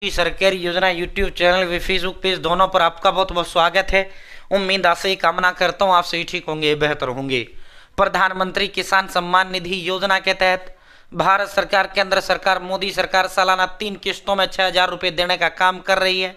की सरकारी योजना यूट्यूब चैनल व फेसबुक पेज दोनों पर आपका बहुत बहुत स्वागत है। उम्मीद आशा ही कामना करता हूँ आप सही ठीक होंगे, बेहतर होंगे। प्रधानमंत्री किसान सम्मान निधि योजना के तहत भारत सरकार, केंद्र सरकार, मोदी सरकार सालाना 3 किस्तों में 6,000 रुपये देने का काम कर रही है।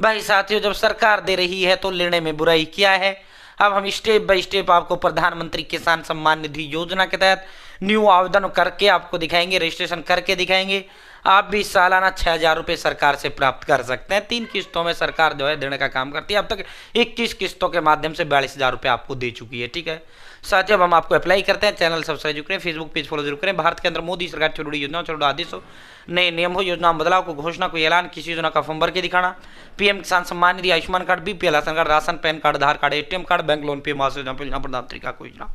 भाई साथियों, जब सरकार दे रही है तो लेने में बुराई क्या है। अब हम स्टेप बाय स्टेप आपको प्रधानमंत्री किसान सम्मान निधि योजना के तहत न्यू आवेदन करके आपको दिखाएंगे, रजिस्ट्रेशन करके दिखाएंगे। आप भी सालाना 6,000 रुपये सरकार से प्राप्त कर सकते हैं। 3 किस्तों में सरकार जो है देने का काम करती है। अब तक 21 किस्तों के माध्यम से 42,000 रुपये आपको दे चुकी है। ठीक है साथियों, अब हम आपको अप्लाई करते हैं। चैनल सब्सक्राइब जरूर करें, फेसबुक पेज फॉलो जरूर करें। भारत के अंदर मोदी सरकार से जुड़ी योजना, छोड़ो आदेश हो, नए नियम हो, योजना में बदलाव, को घोषणा, कोई ऐलान, किसी योजना का फॉर्म भर के दिखाना, PM Kisan Samman Nidhi, Ayushman card, BPL ration card, ration, PAN card, Aadhaar card, ATM card, bank loan, PM Awas Yojana, प्रधानमंत्री का कोई योजना,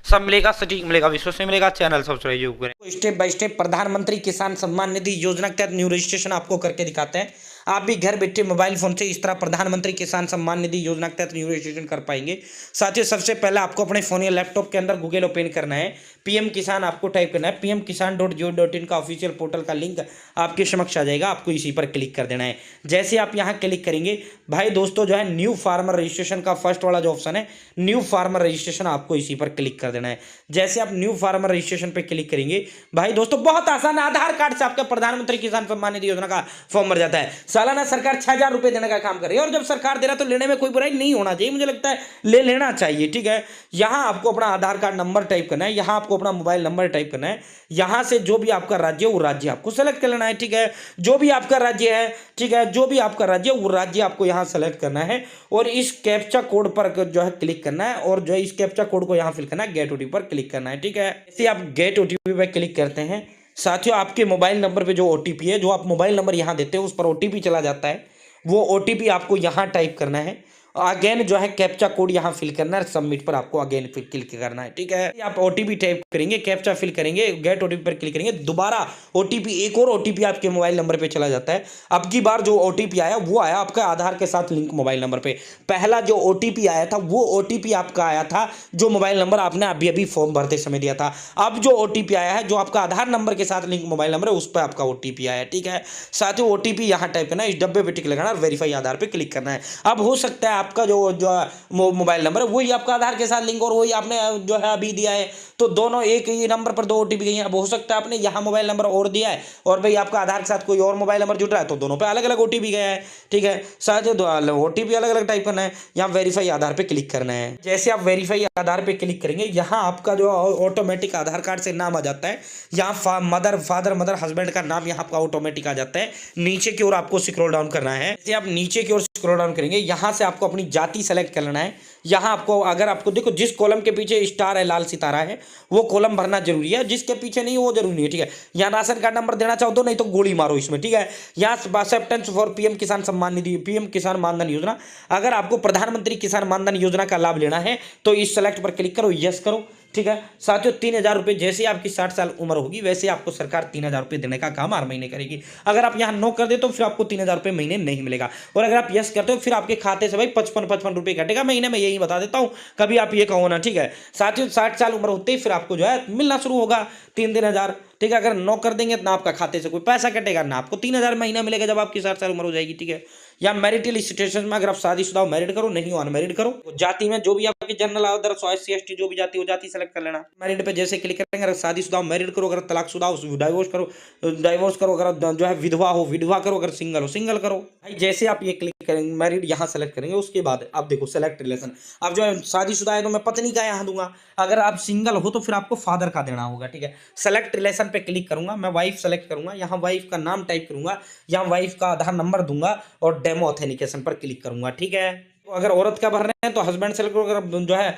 सब मिलेगा, सटीक मिलेगा, विश्वसनीय से मिलेगा। चैनल सब्सक्राइब जरूर करें। स्टेप बाय स्टेप प्रधानमंत्री किसान सम्मान निधि योजना के तहत न्यू रजिस्ट्रेशन आपको करके दिखाते हैं। आप भी घर बैठे मोबाइल फोन से इस तरह प्रधानमंत्री किसान सम्मान निधि योजना के तहत न्यू रजिस्ट्रेशन कर पाएंगे। साथियों, सबसे पहले आपको अपने फोन या लैपटॉप के अंदर गूगल ओपन करना है। पीएम किसान आपको टाइप करना है। pmkisan.gov.in का ऑफिशियल पोर्टल का लिंक आपके समक्ष आ जाएगा। आपको इसी पर क्लिक कर देना है। जैसे आप यहाँ क्लिक करेंगे, भाई दोस्तों जो है न्यू फार्मर रजिस्ट्रेशन का फर्स्ट वाला जो ऑप्शन है, न्यू फार्मर रजिस्ट्रेशन, आपको इसी पर क्लिक कर देना है। जैसे आप न्यू फार्मर रजिस्ट्रेशन पे क्लिक करेंगे, भाई दोस्तों बहुत आसान, आधार कार्ड से आपका प्रधानमंत्री किसान सम्मान निधि योजना का फॉर्म भर जाता है। सालाना सरकार 6,000 रुपये देने का काम कर रही है, और जब सरकार दे रहा तो लेने में कोई बुराई नहीं होना चाहिए। मुझे लगता है ले लेना चाहिए। ठीक है, यहाँ आपको अपना आधार कार्ड नंबर टाइप करना है, यहाँ आपको अपना मोबाइल नंबर टाइप करना है, यहाँ से जो भी आपका राज्य है वो राज्य आपको सेलेक्ट कर लेना है। ठीक है, जो भी आपका राज्य है, ठीक है, जो भी आपका राज्य है वो राज्य आपको यहाँ सेलेक्ट करना है, और इस कैप्चा कोड पर जो है क्लिक करना है, और जो है इस कैप्चा कोड को यहाँ फिल करना है, गेट ओटीपी पर क्लिक करना है। ठीक है, इसे आप गेट ओटीपी पर क्लिक करते हैं। साथियों, आपके मोबाइल नंबर पे जो ओटीपी है, जो आप मोबाइल नंबर यहाँ देते हैं उस पर ओटीपी चला जाता है। वो ओटीपी आपको यहाँ टाइप करना है। अगेन जो है कैप्चा कोड यहाँ फिल करना है, सबमिट पर आपको अगेन फिर क्लिक करना है। ठीक है, आप ओटीपी टाइप करेंगे, कैप्चा फिल करेंगे, गेट ओटीपी पर क्लिक करेंगे, दोबारा ओटीपी, एक और ओटीपी आपके मोबाइल नंबर पे चला जाता है। अब की बार जो ओटीपी आया वो आया आपका आधार के साथ लिंक मोबाइल नंबर पे। पहला जो ओटीपी आया था वो ओटीपी आपका आया था जो मोबाइल नंबर आपने अभी अभी फॉर्म भरते समय दिया था। अब जो ओटीपी आया है जो आपका आधार नंबर के साथ लिंक मोबाइल नंबर है उस पर आपका ओटीपी आया है। ठीक है, साथियों ओटीपी यहाँ टाइप करना है, इस डब्बे पे टिक लगाना और वेरीफाई आधार पे क्लिक करना है। अब हो सकता है आपका जो जो मोबाइल नंबर है वही आपका आधार के साथ लिंक और वही आपने जो है अभी दिया है, तो दोनों एक ही नंबर पर दो ओटीपी गई हैं। अब हो सकता है आपने यहाँ मोबाइल नंबर और दिया है और भाई आपका आधार के साथ कोई और मोबाइल नंबर जुड़ रहा है, तो दोनों पे अलग अलग ओटीपी गया है। ठीक है, साथ ही ओटीपी अलग अलग टाइप करना है। यहाँ वेरीफाई आधार पे क्लिक करना है। जैसे आप वेरीफाई आधार पे क्लिक करेंगे, यहाँ आपका जो ऑटोमेटिक आधार कार्ड से नाम आ जाता है। यहाँ मदर, फादर, मदर, हस्बैंड का नाम यहाँ आपका ऑटोमेटिक आ जाता है। नीचे की ओर आपको स्क्रॉल डाउन करना है। जैसे आप नीचे की ओर स्क्रॉल डाउन करेंगे, यहाँ से आपको अपनी जाति सेलेक्ट कर लेना है। यहाँ आपको, अगर आपको देखो जिस कॉलम के पीछे स्टार है, लाल सितारा है, वो कॉलम भरना जरूरी है, जिसके पीछे नहीं वो जरूरी नहीं है। ठीक है, यहाँ राशन कार्ड नंबर देना चाहो तो, नहीं तो गोली मारो इसमें। ठीक है, यहाँ acceptance for PM Kisan Samman Nidhi, PM किसान मानधन योजना, अगर आपको प्रधानमंत्री किसान मानधन योजना का लाभ लेना है तो इस सेलेक्ट पर क्लिक करो, यस करो। ठीक है साथियों, 3,000 रुपये, जैसे आपकी 60 साल उम्र होगी वैसे आपको सरकार 3,000 रुपये देने का काम हर महीने करेगी। अगर आप यहाँ नो कर दे तो फिर आपको 3,000 रुपये महीने नहीं मिलेगा, और अगर आप यस करते हो फिर आपके खाते से भाई 55 रुपये कटेगा महीने में, यही बता देता हूँ, कभी आप ये कहो ना। ठीक है साथियों, 60 साल उम्र होते ही फिर आपको जो है मिलना शुरू होगा 3,000। ठीक है, अगर नो कर देंगे तो ना आपका खाते से कोई पैसा कटेगा, ना आपको 3,000 महीना मिलेगा जब आपकी 60 साल उम्र हो जाएगी। ठीक है, या मैरिटल स्टेटस में अगर आप शादीशुदा हो मैरिड करो, नहीं हो अनमैरिड करो। जाति में जो भी आपकी जनरल अदर्स SC ST जो भी जाति हो, जाति सेलेक्ट कर लेना। मैरिड पे जैसे क्लिक करेंगे, अगर शादीशुदा हो मैरिड करो, अगर तलाकशुदा हो डाइवोर्स करो, डाइवोर्स करो, अगर जो है विधवा हो विधवा करो, अगर सिंगल हो सिंगल करो। भाई जैसे आप ये क्लिक करेंगे, मैरिड यहाँ सेलेक्ट करेंगे, उसके बाद आप देखो सेलेक्ट रिलेशन। अब जो है शादीशुदा है तो मैं पत्नी का यहाँ दूंगा, अगर आप सिंगल हो तो फिर आपको फादर का देना होगा। ठीक है, सेलेक्ट रिलेशन पे क्लिक करूंगा, मैं वाइफ सेलेक्ट करूंगा, यहाँ वाइफ का नाम टाइप करूंगा, यहाँ वाइफ का आधार नंबर दूंगा और डेमो ऑथेंटिकेशन पर क्लिक करूंगा। ठीक है, तो अगर औरत का भर रहे हैं तो हस्बैंड सेलेक्ट करो, अगर जो है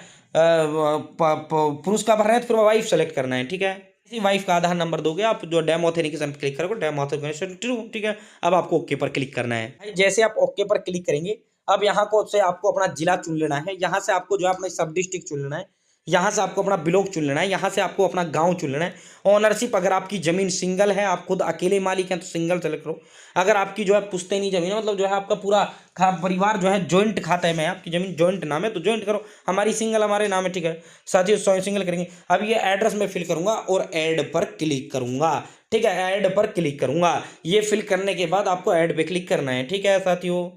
पुरुष का भर रहे हैं तो फिर वाइफ सेलेक्ट करना है। ठीक है, इसी वाइफ का आधार नंबर दोगे आप, जो डेमो ऑथेंटिकेशन पर क्लिक करोगे, डेमो ऑथेंटिकेशन ट्रू। ठीक है, अब आपको ओके पर क्लिक करना है। जैसे आप ओके पर क्लिक करेंगे, अब यहाँ को से आपको अपना जिला चुन लेना है। यहाँ से आपको जो है अपना सब डिस्ट्रिक्ट चुन लेना है। यहाँ से आपको अपना ब्लॉक चुन लेना है, यहाँ से आपको अपना गांव चुन लेना है। ओनरशिप, अगर आपकी ज़मीन सिंगल है, आप खुद अकेले मालिक हैं तो सिंगल सेलेक्ट करो। अगर आपकी जो है पुश्तैनी ज़मीन है, मतलब जो है आपका पूरा परिवार जो है जॉइंट खाता है, मैं आपकी ज़मीन जॉइंट नाम है तो जॉइंट करो। हमारी सिंगल हमारे नाम है, ठीक है साथियों, सिंगल करेंगे। अब ये एड्रेस में फिल करूंगा और ऐड पर क्लिक करूंगा, ठीक है, ऐड पर क्लिक करूंगा। ये फिल करने के बाद आपको ऐड पे क्लिक करना है, ठीक है साथियों।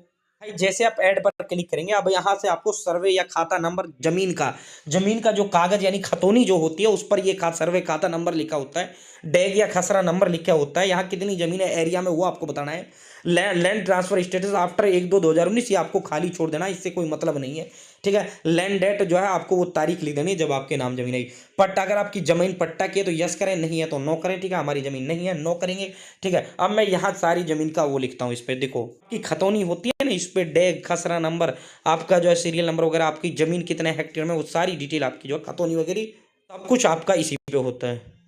भाई जैसे आप ऐड पर क्लिक करेंगे, अब यहाँ से आपको सर्वे या खाता नंबर, जमीन का जो कागज यानी खतौनी जो होती है उस पर ये सर्वे खाता नंबर लिखा होता है, डैग या खसरा नंबर लिखा होता है। यहाँ कितनी जमीन है एरिया में वो आपको बताना है। लैंड ट्रांसफर स्टेटस आफ्टर 1/2/2019 ये आपको खाली छोड़ देना, इससे कोई मतलब नहीं है, ठीक है। लैंड डेट जो है आपको वो तारीख लिख देनी है जब आपके नाम जमीन आई। पट्टा, अगर आपकी जमीन पट्टा की है तो यस करें, नहीं है तो नो करें, ठीक है। हमारी जमीन नहीं है, नो करेंगे, ठीक है। अब मैं यहाँ सारी जमीन का वो लिखता हूँ, इस पे देखो कि खतौनी होती है ना, इस पे डैग खसरा नंबर, आपका जो है सीरियल नंबर वगैरह, आपकी जमीन कितने हेक्टेयर में, वो सारी डिटेल आपकी जो है खतौनी वगैरह सब कुछ आपका इसी पे होता है।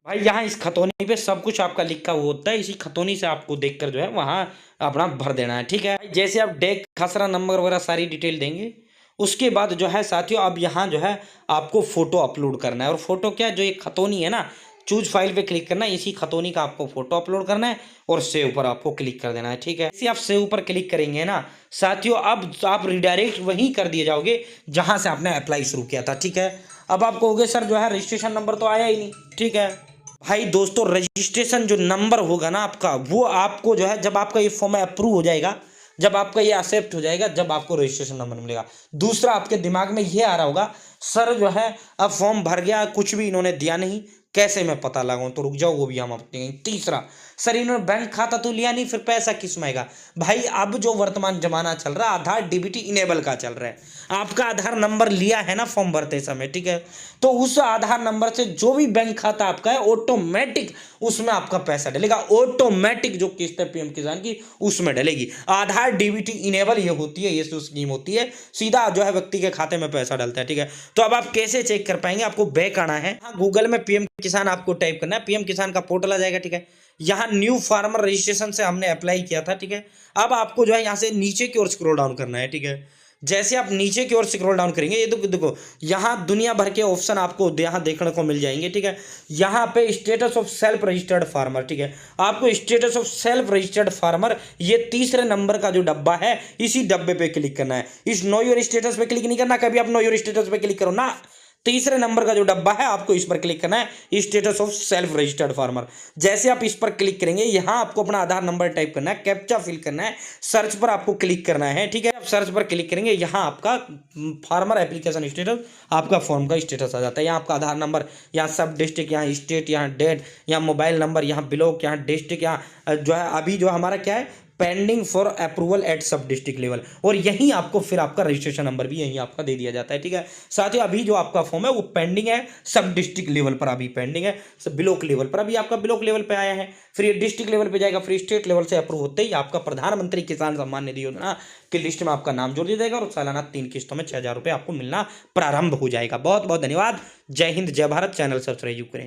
भाई यहाँ इस खतौनी पे सब कुछ आपका लिखा हुआ होता है, इसी खतौनी से आपको देखकर जो है वहाँ अपना भर देना है, ठीक है। जैसे आप डेक खसरा नंबर वगैरह सारी डिटेल देंगे, उसके बाद जो है साथियों अब यहाँ जो है आपको फोटो अपलोड करना है। और फोटो क्या, जो ये खतौनी है ना, चूज फाइल पे क्लिक करना है, इसी खतौनी का आपको फोटो अपलोड करना है और सेव पर आपको क्लिक कर देना है, ठीक है। इसी आप सेव पर क्लिक करेंगे ना साथियों, अब आप रिडायरेक्ट वहीं कर दिए जाओगे जहाँ से आपने अप्लाई शुरू किया था, ठीक है। अब आप कहोगे सर जो है रजिस्ट्रेशन नंबर तो आया ही नहीं, ठीक है भाई दोस्तों, रजिस्ट्रेशन जो नंबर होगा ना आपका, वो आपको जो है जब आपका ये फॉर्म अप्रूव हो जाएगा, जब आपका ये एक्सेप्ट हो जाएगा, जब आपको रजिस्ट्रेशन नंबर मिलेगा। दूसरा, आपके दिमाग में ये आ रहा होगा सर जो है अब फॉर्म भर गया, कुछ भी इन्होंने दिया नहीं, कैसे मैं पता लगाऊं, तो रुक जाओ वो भी हम अपने। तीसरा, सर इन्होंने बैंक खाता तो लिया नहीं, फिर पैसा किस में आएगा। भाई अब जो वर्तमान जमाना चल रहा है आधार डीबीटी इनेबल का चल रहा है। आपका आधार नंबर लिया है ना फॉर्म भरते समय, ठीक है, तो उस आधार नंबर से जो भी बैंक खाता आपका है ऑटोमेटिक उसमें आपका पैसा डलेगा, ऑटोमेटिक जो किस्त है पीएम किसान की उसमें डलेगी। आधार डीबीटी इनेबल ये होती है, ये जो स्कीम होती है, सीधा जो है व्यक्ति के खाते में पैसा डलता है, ठीक है। तो अब आप कैसे चेक कर पाएंगे, आपको बैक आना है, गूगल में पीएम किसान आपको टाइप करना है, पीएम किसान का पोर्टल आ जाएगा, ठीक है। यहाँ न्यू फार्मर रजिस्ट्रेशन से हमने अप्लाई किया था, ठीक है। अब आपको जो है यहाँ से नीचे की ओर स्क्रॉल डाउन करना है, ठीक है। जैसे आप नीचे की ओर स्क्रॉल डाउन करेंगे, ये देखो यहाँ दुनिया भर के ऑप्शन आपको यहाँ देखने को मिल जाएंगे, ठीक है। यहाँ पे status of self registered farmer, ठीक है, आपको status of self registered farmer ये तीसरे नंबर का जो डब्बा है, इसी डब्बे पे क्लिक करना है। इस नो योर स्टेटस पे क्लिक नहीं करना, कभी आप नो योर स्टेटस पे क्लिक करो ना, तीसरे नंबर का जो डब्बा है आपको इस पर क्लिक करना है, status of self registered farmer. जैसे आप इस पर क्लिक करेंगे, यहां आपको अपना आधार नंबर टाइप करना है, कैप्चा फिल करना है, सर्च पर आपको क्लिक करना है, ठीक है। आप सर्च पर क्लिक करेंगे, यहां आपका फार्मर एप्लीकेशन स्टेटस, आपका फॉर्म का स्टेटस आ जाता है। यहाँ आपका आधार नंबर, यहाँ सब डिस्ट्रिक्ट, यहाँ स्टेट, यहाँ डेट, यहाँ मोबाइल नंबर, यहाँ ब्लॉक, यहाँ डिस्ट्रिक्ट, यहाँ जो है अभी जो हमारा क्या है पेंडिंग फॉर अप्रूवल एट सब डिस्ट्रिक्ट लेवल, और यहीं आपको फिर आपका रजिस्ट्रेशन नंबर भी यहीं आपका दे दिया जाता है, ठीक है। साथ ही अभी जो आपका फॉर्म है वो पेंडिंग है, सब डिस्ट्रिक्ट लेवल पर अभी पेंडिंग है, सब ब्लॉक लेवल पर अभी आपका ब्लॉक लेवल पे आया है, फिर ये डिस्ट्रिक्ट लेवल पे जाएगा, फिर स्टेट लेवल से अप्रूव होते ही आपका प्रधानमंत्री किसान सम्मान निधि योजना की लिस्ट में आपका नाम जोड़ दिया जाएगा और सालाना 3 किस्तों में 6,000 रुपये आपको मिलना प्रारंभ हो जाएगा। बहुत बहुत धन्यवाद। जय हिंद, जय भारत। चैनल सब्सक्राइब करें।